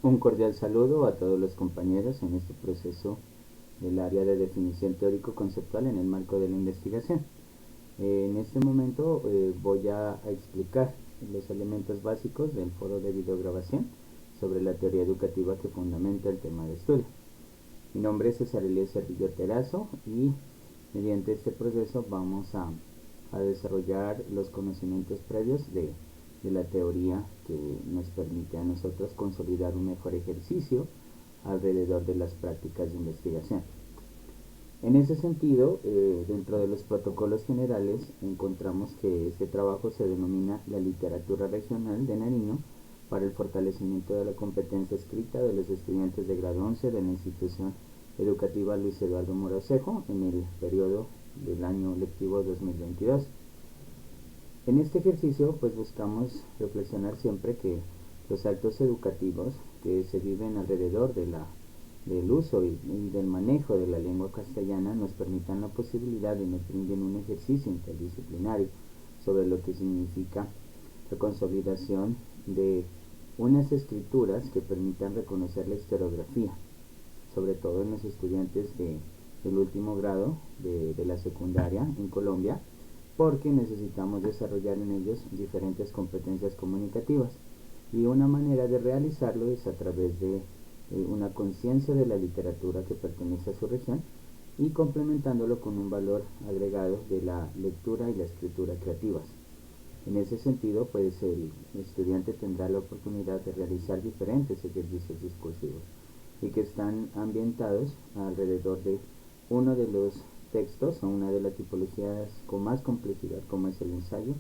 Un cordial saludo a todos los compañeros en este proceso del área de definición teórico-conceptual en el marco de la investigación. En este momento voy a explicar los elementos básicos del foro de videograbación sobre la teoría educativa que fundamenta el tema de estudio. Mi nombre es César Eliezer Villoterazo y mediante este proceso vamos a desarrollar los conocimientos previos de la teoría que nos permite a nosotros consolidar un mejor ejercicio alrededor de las prácticas de investigación. En ese sentido, dentro de los protocolos generales encontramos que este trabajo se denomina la literatura regional de Nariño para el fortalecimiento de la competencia escrita de los estudiantes de grado 11 de la institución educativa Luis Eduardo Moracejo en el periodo del año lectivo 2022. En este ejercicio pues buscamos reflexionar siempre que los actos educativos que se viven alrededor del uso y del manejo de la lengua castellana nos permitan la posibilidad de nutrir en un ejercicio interdisciplinario sobre lo que significa la consolidación de unas escrituras que permitan reconocer la historiografía, sobre todo en los estudiantes del último grado de la secundaria en Colombia, porque necesitamos desarrollar en ellos diferentes competencias comunicativas y una manera de realizarlo es a través de una conciencia de la literatura que pertenece a su región y complementándolo con un valor agregado de la lectura y la escritura creativas. En ese sentido, pues el estudiante tendrá la oportunidad de realizar diferentes ejercicios discursivos y que están ambientados alrededor de uno de los textos o una de las tipologías con más complejidad como es el ensayo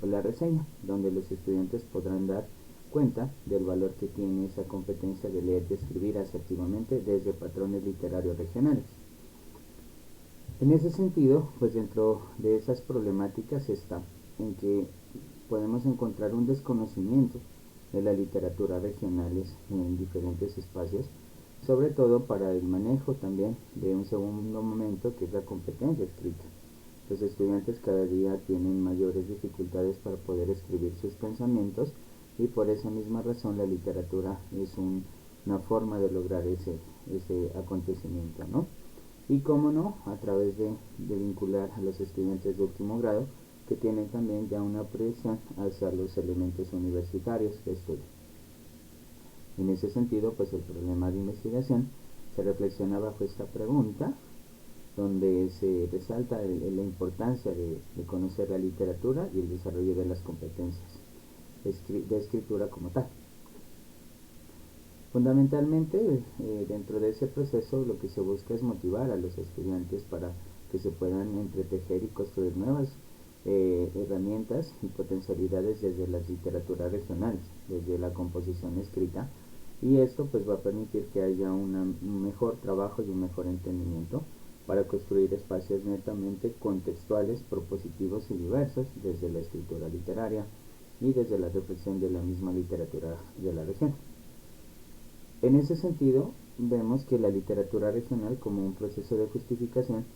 o la reseña, donde los estudiantes podrán dar cuenta del valor que tiene esa competencia de leer y escribir asertivamente desde patrones literarios regionales. En ese sentido, pues dentro de esas problemáticas está en que podemos encontrar un desconocimiento de la literatura regionales en diferentes espacios, sobre todo para el manejo también de un segundo momento que es la competencia escrita. Los estudiantes cada día tienen mayores dificultades para poder escribir sus pensamientos y por esa misma razón la literatura es una forma de lograr ese acontecimiento, ¿no? Y cómo no, a través de vincular a los estudiantes de último grado que tienen también ya una proyección hacia los elementos universitarios de estudio. En ese sentido, pues el problema de investigación se reflexiona bajo esta pregunta, donde se resalta la importancia de conocer la literatura y el desarrollo de las competencias de escritura como tal. Fundamentalmente, dentro de ese proceso lo que se busca es motivar a los estudiantes para que se puedan entretejer y construir nuevas herramientas y potencialidades desde las literaturas regionales, desde la composición escrita, y esto pues va a permitir que haya un mejor trabajo y un mejor entendimiento para construir espacios netamente contextuales, propositivos y diversos desde la escritura literaria y desde la reflexión de la misma literatura de la región. En ese sentido, vemos que la literatura regional como un proceso de justificación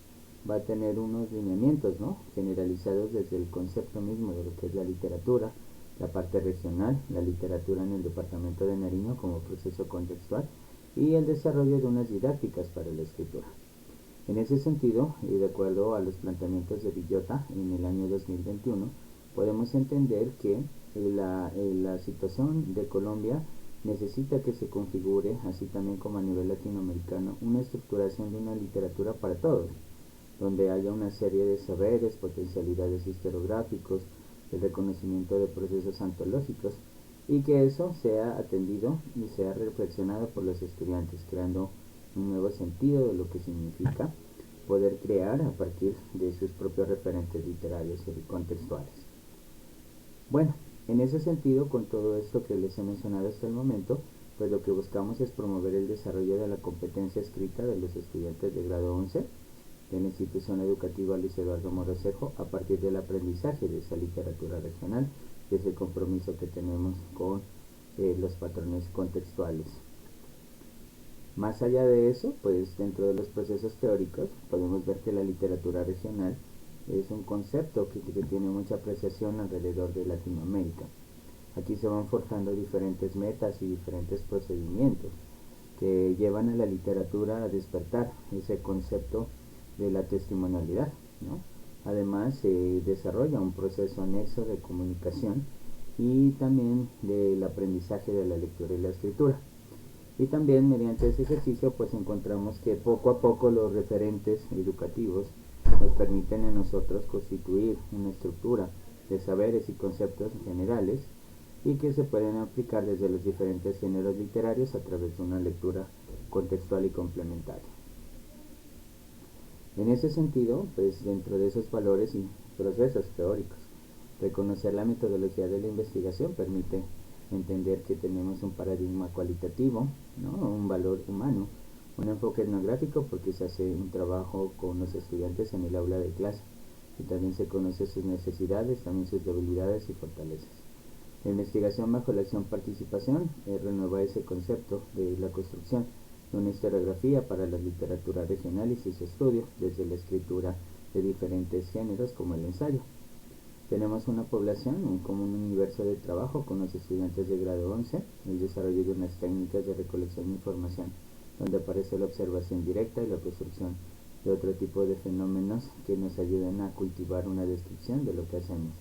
va a tener unos lineamientos, ¿no?, generalizados desde el concepto mismo de lo que es la literatura, la parte regional, la literatura en el departamento de Nariño como proceso contextual y el desarrollo de unas didácticas para la escritura. En ese sentido, y de acuerdo a los planteamientos de Villota en el año 2021, podemos entender que la situación de Colombia necesita que se configure, así también como a nivel latinoamericano, una estructuración de una literatura para todos, donde haya una serie de saberes, potencialidades historiográficos, el reconocimiento de procesos antológicos, y que eso sea atendido y sea reflexionado por los estudiantes, creando un nuevo sentido de lo que significa poder crear a partir de sus propios referentes literarios y contextuales. Bueno, en ese sentido, con todo esto que les he mencionado hasta el momento, pues lo que buscamos es promover el desarrollo de la competencia escrita de los estudiantes de grado 11 de la institución educativa Luis Eduardo Moracejo a partir del aprendizaje de esa literatura regional, de ese compromiso que tenemos con los patrones contextuales. Más allá de eso, pues dentro de los procesos teóricos podemos ver que la literatura regional es un concepto que tiene mucha apreciación alrededor de Latinoamérica. Aquí se van forjando diferentes metas y diferentes procedimientos que llevan a la literatura a despertar ese concepto de la testimonialidad, ¿no? Además se desarrolla un proceso anexo de comunicación y también del aprendizaje de la lectura y la escritura. Y también mediante ese ejercicio pues encontramos que poco a poco los referentes educativos nos permiten a nosotros constituir una estructura de saberes y conceptos generales y que se pueden aplicar desde los diferentes géneros literarios a través de una lectura contextual y complementaria. En ese sentido, pues dentro de esos valores y procesos teóricos, reconocer la metodología de la investigación permite entender que tenemos un paradigma cualitativo, ¿no? Un valor humano, un enfoque etnográfico porque se hace un trabajo con los estudiantes en el aula de clase y también se conoce sus necesidades, también sus debilidades y fortalezas. La investigación bajo la acción-participación renueva ese concepto de la construcción de una historiografía para la literatura regional y su estudio desde la escritura de diferentes géneros como el ensayo. Tenemos una población como un universo de trabajo con los estudiantes de grado 11, el desarrollo de unas técnicas de recolección de información donde aparece la observación directa y la construcción de otro tipo de fenómenos que nos ayuden a cultivar una descripción de lo que hacemos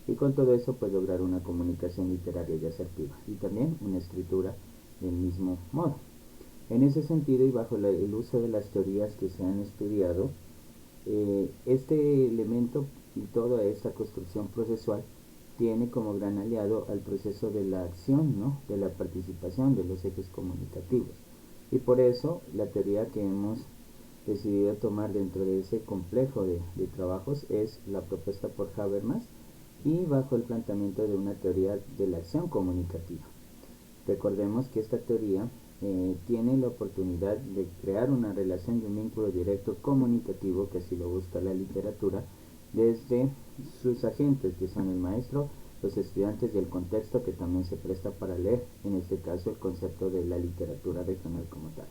y con todo eso pues lograr una comunicación literaria y asertiva y también una escritura del mismo modo. En ese sentido y bajo el uso de las teorías que se han estudiado, este elemento y toda esta construcción procesual tiene como gran aliado al proceso de la acción, ¿no? De la participación de los ejes comunicativos. Y por eso la teoría que hemos decidido tomar dentro de ese complejo de trabajos es la propuesta por Habermas y bajo el planteamiento de una teoría de la acción comunicativa. Recordemos que esta teoría tiene la oportunidad de crear una relación y un vínculo directo comunicativo, que así lo busca la literatura, desde sus agentes, que son el maestro, los estudiantes y el contexto que también se presta para leer, en este caso el concepto de la literatura regional como tal.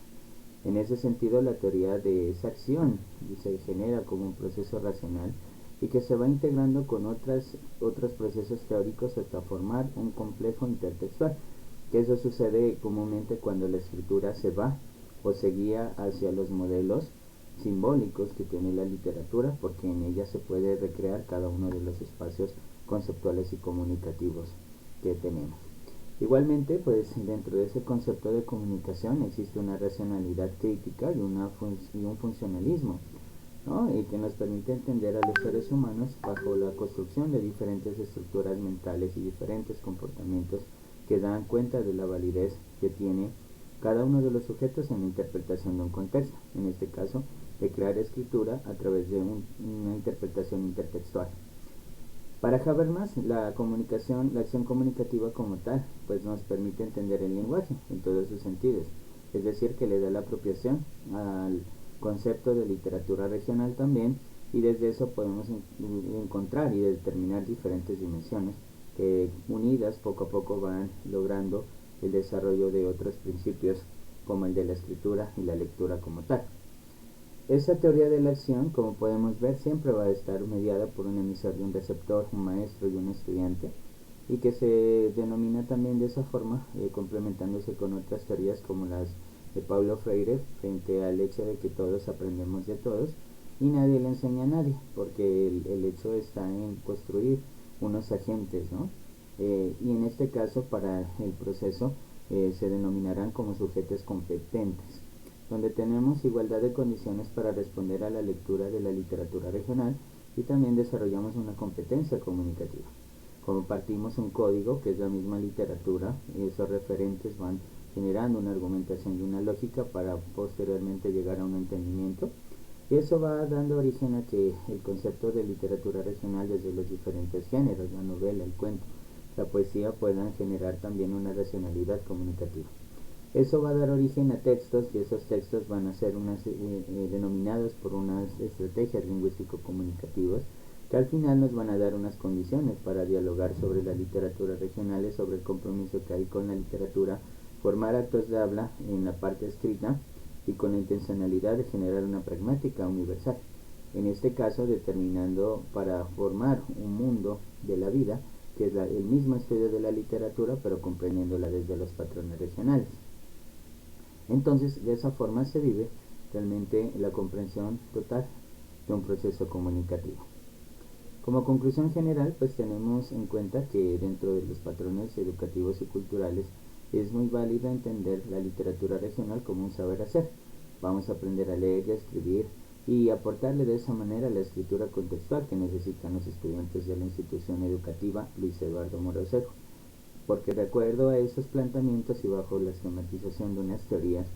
En ese sentido, la teoría de esa acción se genera como un proceso racional y que se va integrando con otros procesos teóricos hasta formar un complejo intertextual, que eso sucede comúnmente cuando la escritura se va o se guía hacia los modelos simbólicos que tiene la literatura, porque en ella se puede recrear cada uno de los espacios conceptuales y comunicativos que tenemos. Igualmente, pues dentro de ese concepto de comunicación existe una racionalidad crítica y un funcionalismo, ¿no? Y que nos permite entender a los seres humanos bajo la construcción de diferentes estructuras mentales y diferentes comportamientos que dan cuenta de la validez que tiene cada uno de los sujetos en la interpretación de un contexto, en este caso de crear escritura a través de una interpretación intertextual. Para Habermas, la acción comunicativa como tal, pues nos permite entender el lenguaje en todos sus sentidos, es decir, que le da la apropiación al concepto de literatura regional también, y desde eso podemos encontrar y determinar diferentes dimensiones que unidas poco a poco van logrando el desarrollo de otros principios como el de la escritura y la lectura como tal. Esa teoría de la acción, como podemos ver, siempre va a estar mediada por un emisor y un receptor, un maestro y un estudiante, y que se denomina también de esa forma, complementándose con otras teorías como las de Paulo Freire, frente al hecho de que todos aprendemos de todos y nadie le enseña a nadie, porque el hecho está en construir unos agentes, ¿no? Y en este caso, para el proceso, se denominarán como sujetos competentes, donde tenemos igualdad de condiciones para responder a la lectura de la literatura regional y también desarrollamos una competencia comunicativa. Como partimos un código, que es la misma literatura, esos referentes van generando una argumentación y una lógica para posteriormente llegar a un entendimiento. Y eso va dando origen a que el concepto de literatura regional desde los diferentes géneros, la novela, el cuento, la poesía, puedan generar también una racionalidad comunicativa. Eso va a dar origen a textos y esos textos van a ser denominados por unas estrategias lingüístico-comunicativas que al final nos van a dar unas condiciones para dialogar sobre la literatura regional, sobre el compromiso que hay con la literatura, formar actos de habla en la parte escrita y con la intencionalidad de generar una pragmática universal. En este caso, determinando para formar un mundo de la vida que es el mismo estudio de la literatura, pero comprendiéndola desde los patrones regionales. Entonces, de esa forma se vive realmente la comprensión total de un proceso comunicativo. Como conclusión general, pues tenemos en cuenta que dentro de los patrones educativos y culturales es muy válido entender la literatura regional como un saber hacer. Vamos a aprender a leer y a escribir y aportarle de esa manera la escritura contextual que necesitan los estudiantes de la institución educativa Luis Eduardo Morasejo. Porque de acuerdo a esos planteamientos y bajo la esquematización de unas teorías,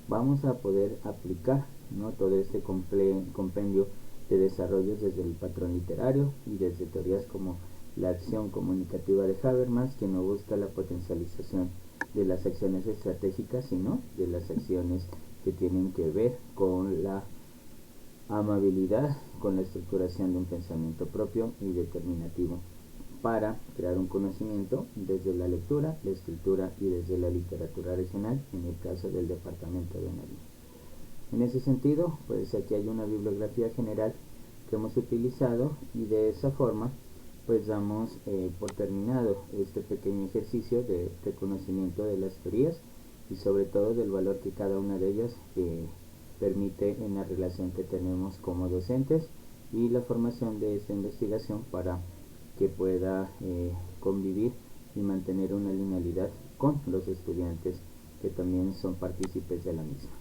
vamos a poder aplicar, ¿no?, todo este compendio de desarrollos desde el patrón literario y desde teorías como la acción comunicativa de Habermas, que no busca la potencialización de las acciones estratégicas, sino de las acciones que tienen que ver con la amabilidad, con la estructuración de un pensamiento propio y determinativo para crear un conocimiento desde la lectura, la escritura y desde la literatura regional, en el caso del departamento de Nariño. En ese sentido, pues aquí hay una bibliografía general que hemos utilizado y de esa forma pues damos por terminado este pequeño ejercicio de reconocimiento de las teorías y sobre todo del valor que cada una de ellas permite en la relación que tenemos como docentes y la formación de esta investigación para que pueda convivir y mantener una linealidad con los estudiantes que también son partícipes de la misma.